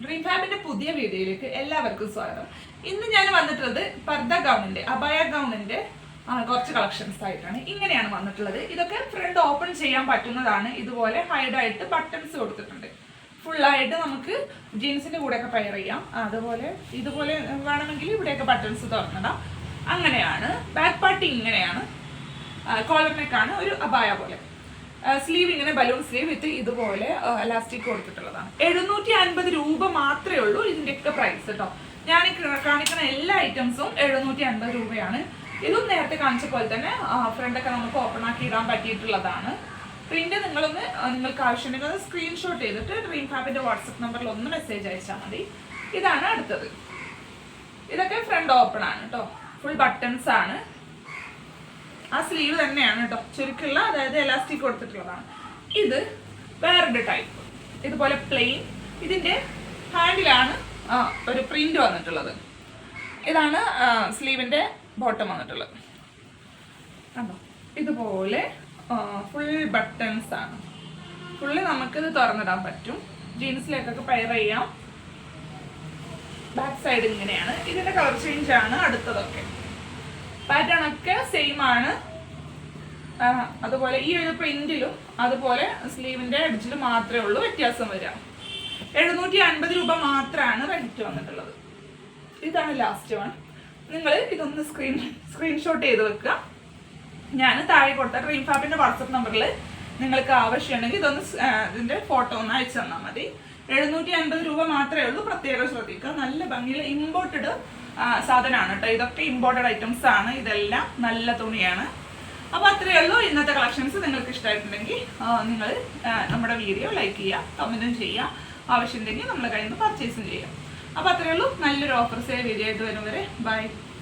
Dream ഫാബിന്റെ പുതിയ വീഡിയോയിലേക്ക് എല്ലാവർക്കും സ്വാഗതം. ഇന്ന് ഞാൻ വന്നിട്ടുള്ളത് പർദ്ദ ഗൗണിന്റെ അബായ ഗൗണിന്റെ കുറച്ച് കളക്ഷൻസ് ആയിട്ടാണ്. ഇങ്ങനെയാണ് വന്നിട്ടുള്ളത്. ഇതൊക്കെ ഫ്രണ്ട് ഓപ്പൺ ചെയ്യാൻ പറ്റുന്നതാണ്. ഇതുപോലെ ഹൈഡ് ആയിട്ട് ബട്ടൺസ് കൊടുത്തിട്ടുണ്ട്. ഫുള്ളായിട്ട് നമുക്ക് ജീൻസിന്റെ കൂടെയൊക്കെ പെയർ ചെയ്യാം. അതുപോലെ ഇതുപോലെ വേണമെങ്കിൽ ഇവിടെയൊക്കെ ബട്ടൺസ് തുറന്നിടാം. അങ്ങനെയാണ്. ബാക്ക് പാർട്ടി ഇങ്ങനെയാണ്. കോളർ നെക്കാണ്, ഒരു അബായ പോലെ. സ്ലീവ് ഇങ്ങനെ ബലൂൺ സ്ലീവ് വിത്ത് ഇതുപോലെ എലാസ്റ്റിക് കൊടുത്തിട്ടുള്ളതാണ്. 750 രൂപ മാത്രമേ ഉള്ളൂ ഇതിന്റെയൊക്കെ പ്രൈസ് കേട്ടോ. ഞാൻ കാണിക്കുന്ന എല്ലാ ഐറ്റംസും 750 രൂപയാണ്. ഇതും നേരത്തെ കാണിച്ച പോലെ തന്നെ ഫ്രണ്ടൊക്കെ നമുക്ക് ഓപ്പൺ ആക്കി ഇടാൻ പറ്റിയിട്ടുള്ളതാണ്. പ്രിന്റ് നിങ്ങൾക്ക് ആവശ്യമുണ്ടെങ്കിൽ സ്ക്രീൻഷോട്ട് ചെയ്തിട്ട് ഡ്രീം ഫാബിന്റെ വാട്സപ്പ് നമ്പറിൽ ഒന്ന് മെസ്സേജ് അയച്ചാൽ മതി. ഇതാണ് അടുത്തത്. ഇതൊക്കെ ഫ്രണ്ട് ഓപ്പൺ ആണ് കേട്ടോ. ഫുൾ ബട്ടൺസ് ആണ്. ആ സ്ലീവ് തന്നെയാണ് കേട്ടോ, ചുരുക്കുള്ള, അതായത് എലാസ്റ്റിക് കൊടുത്തിട്ടുള്ളതാണ്. ഇത് വേറൊരു ടൈപ്പ്, ഇതുപോലെ പ്ലെയിൻ. ഇതിന്റെ ഹാൻഡിലാണ് ഒരു പ്രിന്റ് വന്നിട്ടുള്ളത്. ഇതാണ് സ്ലീവിന്റെ ബോട്ടം വന്നിട്ടുള്ളത്. കണ്ടോ, ഇതുപോലെ ഫുൾ ബട്ടൺസ് ആണ്. ഫുള്ള് നമുക്കിത് തുറന്നിടാൻ പറ്റും. ജീൻസിലേക്കൊക്കെ പെയർ ചെയ്യാം. ബാക്ക് സൈഡ് ഇങ്ങനെയാണ്. ഇതിന്റെ കളർ ചേഞ്ച് ആണ് അടുത്തതൊക്കെ. പാറ്റേൺ ഒക്കെ സെയിം ആണ്. അതുപോലെ ഈ ഒരു പ്രിന്റിലും അതുപോലെ സ്ലീവിന്റെ എഡ്ജിലും മാത്രമേ ഉള്ളൂ വ്യത്യാസം വരിക. 750 രൂപ മാത്രമാണ് റേറ്റ് വന്നിട്ടുള്ളത്. ഇതാണ് ലാസ്റ്റ് വൺ. നിങ്ങൾ ഇതൊന്ന് സ്ക്രീൻഷോട്ട് ചെയ്ത് വെക്കുക. ഞാൻ താഴെ കൊടുത്ത ഡ്രീം ഫാബിന്റെ വാട്സപ്പ് നമ്പറിൽ നിങ്ങൾക്ക് ആവശ്യമുണ്ടെങ്കിൽ ഇതൊന്ന് ഇതിന്റെ ഫോട്ടോ ഒന്ന് അയച്ചു തന്നാൽ മതി. 750 രൂപ മാത്രമേ ഉള്ളൂ. പ്രത്യേകം ശ്രദ്ധിക്കുക. നല്ല ഭംഗിയുള്ള ഇമ്പോർട്ടഡ് സാധനമാണ് കേട്ടോ. ഇതൊക്കെ ഇമ്പോർട്ടഡ് ഐറ്റംസ് ആണ്. ഇതെല്ലാം നല്ല തുണിയാണ്. അപ്പോൾ അത്രയേ ഉള്ളൂ. ഇന്നത്തെ കളക്ഷൻസ് നിങ്ങൾക്ക് ഇഷ്ടമായിട്ടുണ്ടെങ്കിൽ നിങ്ങൾ നമ്മുടെ വീഡിയോ ലൈക്ക് ചെയ്യുക, കമൻറ്റും ചെയ്യുക. ആവശ്യമുണ്ടെങ്കിൽ നമ്മുടെ കയ്യിൽ നിന്ന് പർച്ചേസും ചെയ്യാം. അപ്പോൾ അത്രയേ ഉള്ളൂ. നല്ലൊരു ഓഫർ സെയിൽ വീഡിയോ ആയിട്ട് വരും വരെ. ബൈ.